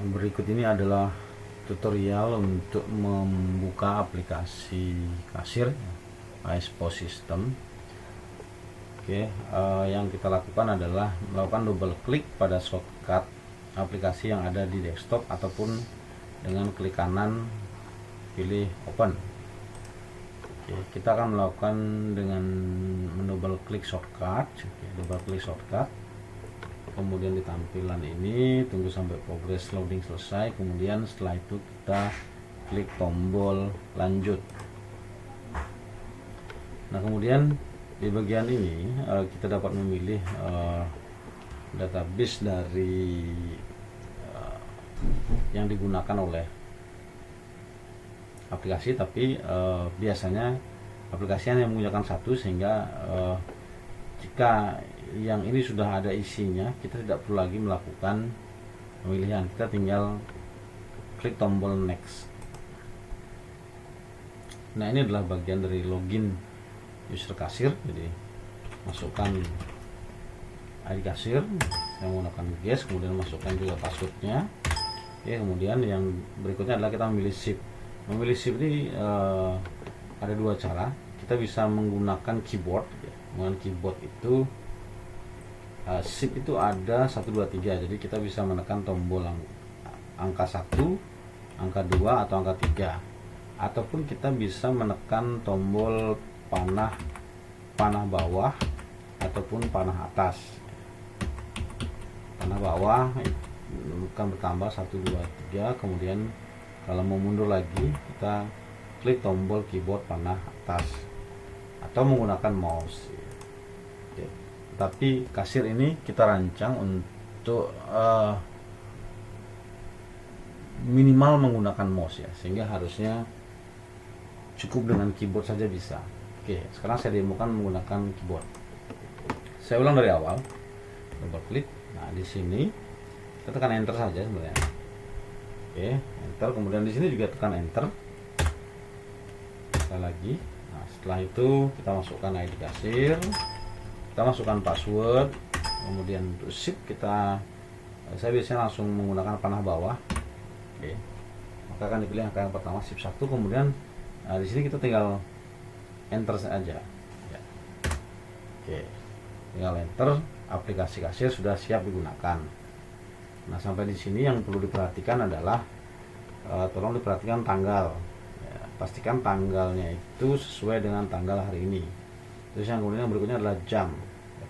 Berikut ini adalah tutorial untuk membuka aplikasi kasir AS POS System. Yang kita lakukan adalah melakukan double klik pada shortcut aplikasi yang ada di desktop ataupun dengan klik kanan pilih open. Kita akan melakukan dengan mendouble klik shortcut. Double klik shortcut, kemudian di tampilan ini tunggu sampai progress loading selesai, kemudian setelah itu kita klik tombol lanjut. Nah, kemudian di bagian ini kita dapat memilih database dari yang digunakan oleh aplikasi, tapi biasanya aplikasi yang menggunakan satu, sehingga jika yang ini sudah ada isinya, kita tidak perlu lagi melakukan pemilihan, kita tinggal klik tombol next. Nah, ini adalah bagian dari login user kasir. Jadi masukkan ID kasir yang menggunakan guest, kemudian masukkan juga passwordnya. Kemudian yang berikutnya adalah kita memilih shift. Memilih shift ini ada dua cara. Kita bisa menggunakan keyboard. Dengan keyboard itu shift itu ada 1, 2, 3. Jadi kita bisa menekan tombol angka 1, angka 2 atau angka 3. Ataupun kita bisa menekan tombol panah bawah ataupun panah atas. Panah bawah akan bertambah 1, 2, 3. Kemudian kalau mau mundur lagi, kita klik tombol keyboard panah atas atau menggunakan mouse. Tapi kasir ini kita rancang untuk minimal menggunakan mouse ya, sehingga harusnya cukup dengan keyboard saja bisa. Sekarang saya demokan menggunakan keyboard. Saya ulang dari awal. Double klik. Nah, di sini kita tekan enter saja sebenarnya. Enter. Kemudian di sini juga tekan enter. Sekali lagi. Nah, setelah itu kita masukkan ID kasir, kita masukkan password, kemudian untuk shift saya biasanya langsung menggunakan panah bawah. Maka akan dipilih angka yang pertama, shift 1, kemudian di sini kita tinggal enter saja. Tinggal enter, aplikasi kasir sudah siap digunakan. Nah, sampai di sini yang perlu diperhatikan adalah tolong diperhatikan tanggal. Pastikan tanggalnya itu sesuai dengan tanggal hari ini. Terus yang kemudian yang berikutnya adalah jam.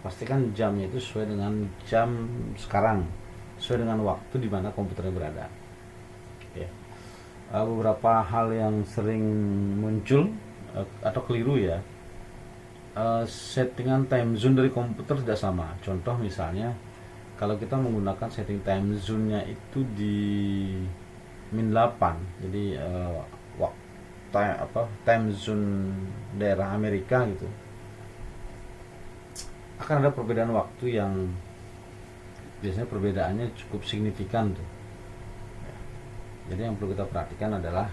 Pastikan jamnya itu sesuai dengan jam sekarang, sesuai dengan waktu di mana komputernya berada. Beberapa hal yang sering muncul atau keliru ya, settingan time zone dari komputer tidak sama. Contoh misalnya, kalau kita menggunakan setting time zone-nya itu di -8, jadi time zone daerah Amerika gitu, akan ada perbedaan waktu yang biasanya perbedaannya cukup signifikan tuh. Jadi yang perlu kita perhatikan adalah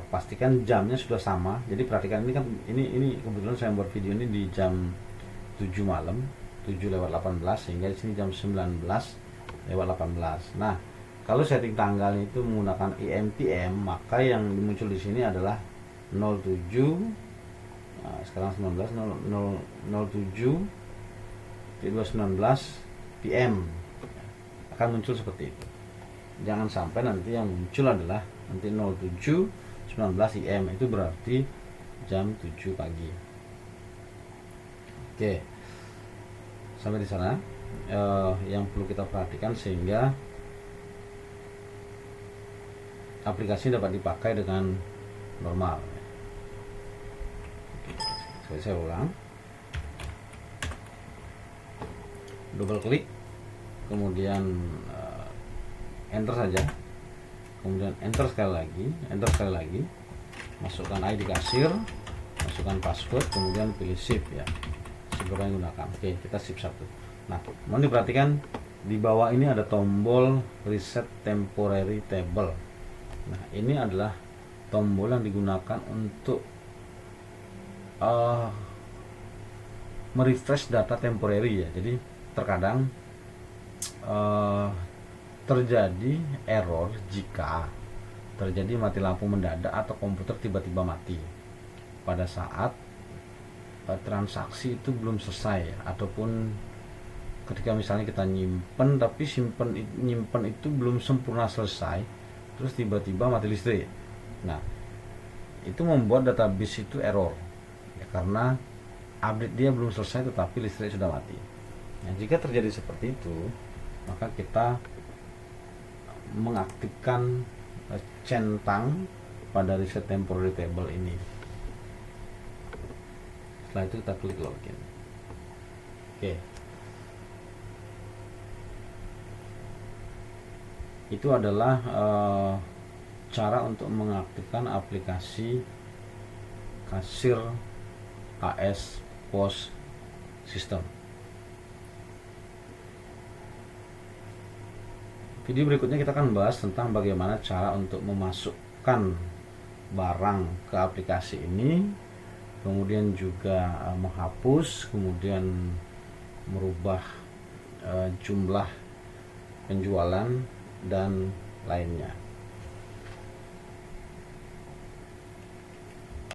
pastikan jamnya sudah sama. Jadi perhatikan, ini kan ini kebetulan saya buat video ini di jam 7 malam, 7:18, sehingga di sini jam 19:18. Nah, kalau setting tanggalnya itu menggunakan EMTM, maka yang muncul di sini adalah 07. Nah, sekarang 07 2:19 PM akan muncul seperti itu. Jangan sampai nanti yang muncul adalah nanti 07:19 IM, itu berarti jam 7 pagi. Sampai di sana yang perlu kita perhatikan sehingga aplikasi dapat dipakai dengan normal. Saya ulang. Double klik, kemudian enter saja, kemudian enter sekali lagi, masukkan ID kasir, masukkan password, kemudian pilih shift ya, shift yang gunakan. Kita shift 1. Nah, mohon diperhatikan di bawah ini ada tombol reset temporary table. Nah, ini adalah tombol yang digunakan untuk merefresh data temporary ya. Jadi terkadang terjadi error jika terjadi mati lampu mendadak atau komputer tiba-tiba mati pada saat transaksi itu belum selesai, ataupun ketika misalnya kita nyimpen tapi nyimpen itu belum sempurna selesai, terus tiba-tiba mati listrik. Nah, itu membuat database itu error ya, karena update dia belum selesai tetapi listrik sudah mati. Nah, jika terjadi seperti itu, maka kita mengaktifkan centang pada reset temporary table ini. Setelah itu kita klik login. Oke. Itu adalah cara untuk mengaktifkan aplikasi kasir AS POS System. Video berikutnya kita akan bahas tentang bagaimana cara untuk memasukkan barang ke aplikasi ini, kemudian juga menghapus, kemudian merubah jumlah penjualan dan lainnya.